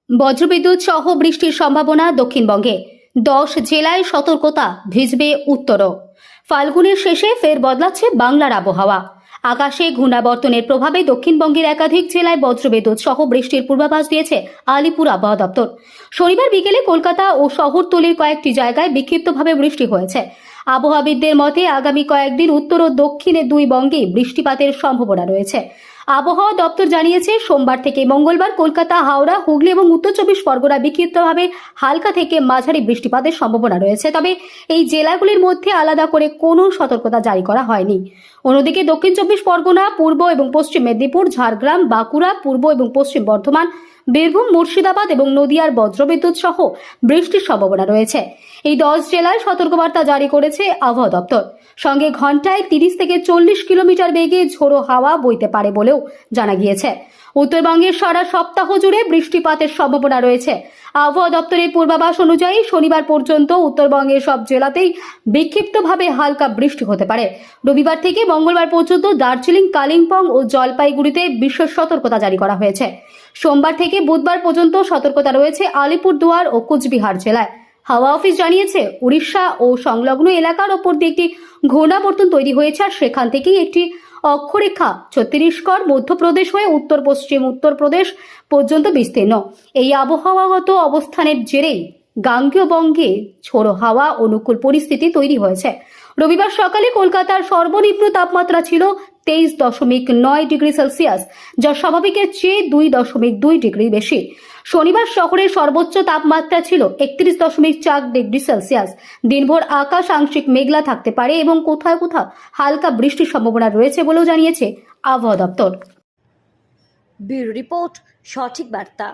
বজ্রবিদ্যুৎ সহ বৃষ্টির সম্ভাবনা দক্ষিণবঙ্গে 10 জেলায় সতর্কতা, ভিজবে উত্তরও। ফাল্গুনের শেষে ফের বদলাচ্ছে বাংলার আবহাওয়া। আকাশে ঘূর্ণাবর্তনের প্রভাবে দক্ষিণবঙ্গের একাধিক জেলায় বজ্রবিদ্যুৎ সহ বৃষ্টির পূর্বাভাস দিয়েছে আলিপুর আবহাওয়া দপ্তর। শনিবার বিকেলে কলকাতা ও শহরতলির কয়েকটি জায়গায় বিক্ষিপ্তভাবে বৃষ্টি হয়েছে। আবহাওয়াবিদদের মতে আগামী কয়েকদিন উত্তর ও দক্ষিণে দুই বঙ্গেই বৃষ্টিপাতের সম্ভাবনা রয়েছে। আবহাওয়া দপ্তর জানিয়েছে, সোমবার থেকে মঙ্গলবার কলকাতা, হাওড়া, হুগলি এবং উত্তর চব্বিশ পরগনা বিক্ষিপ্তভাবে হালকা থেকে মাঝারি বৃষ্টিপাতের সম্ভাবনা রয়েছে। তবে এই জেলাগুলির মধ্যে আলাদা করে কোনো সতর্কতা জারি করা হয়নি। অন্যদিকে দক্ষিণ চব্বিশ পরগনা, পূর্ব এবং পশ্চিম মেদিনীপুর, ঝাড়গ্রাম, বাঁকুড়া, পূর্ব এবং পশ্চিম বর্ধমান, বীরভূম, মুর্শিদাবাদ এবং নদিয়ার বজ্রবিদ্যুৎ সহ বৃষ্টির সম্ভাবনা রয়েছে। এই 10 জেলায় সতর্কবার্তা জারি করেছে আবহাওয়া দপ্তর। সঙ্গে ঘন্টায় 30 থেকে 40 কিলোমিটার বেগে ঝোড়ো হাওয়া বইতে পারে বলেও জানা গিয়েছে। উত্তরবঙ্গের সারা সপ্তাহ জুড়ে বৃষ্টিপাতের সম্ভাবনা রয়েছে। আবহাওয়া দপ্তরের পূর্বাভাস অনুযায়ী শনিবার পর্যন্ত উত্তরবঙ্গের সব জেলাতেই বিক্ষিপ্তভাবে হালকা বৃষ্টি হতে পারে। রবিবার থেকে মঙ্গলবার পর্যন্ত দার্জিলিং, কালিম্পং ও জলপাইগুড়িতে বিশেষ সতর্কতা জারি করা হয়েছে। সোমবার থেকে বুধবার পর্যন্ত সতর্কতা রয়েছে আলিপুরদুয়ার ও কোচবিহার জেলায়। হাওয়া অফিস জানিয়েছে, উড়িষ্যা ও সংলগ্ন এলাকার ওপর দিয়ে একটি ঘূর্ণাবর্তন তৈরি হয়েছে, আর সেখান থেকেই একটি অক্ষরেখা ছত্তিশগড়, মধ্যপ্রদেশ হয়ে উত্তর পশ্চিম উত্তরপ্রদেশ পর্যন্ত বিস্তীর্ণ। এই আবহাওয়াগত অবস্থানের জেরেই গাঙ্গেয় বঙ্গে ঝোড়ো হাওয়া অনুকূল পরিস্থিতি তৈরি হয়েছে। রবিবার সকালে কলকাতার সর্বনিম্ন তাপমাত্রা ছিল 23.9 ডিগ্রি সেলসিয়াস, যা স্বাভাবিকের চেয়ে 2.2 ডিগ্রি বেশি। শনিবার শহরের সর্বোচ্চ তাপমাত্রা ছিল 31.4 ডিগ্রি সেলসিয়াস। দিনভর আকাশ আংশিক মেঘলা থাকতে পারে এবং কোথাও কোথাও হালকা বৃষ্টির সম্ভাবনা রয়েছে বলেও জানিয়েছে আবহাওয়া দপ্তর। ব্যুরো রিপোর্ট, সঠিক বার্তা।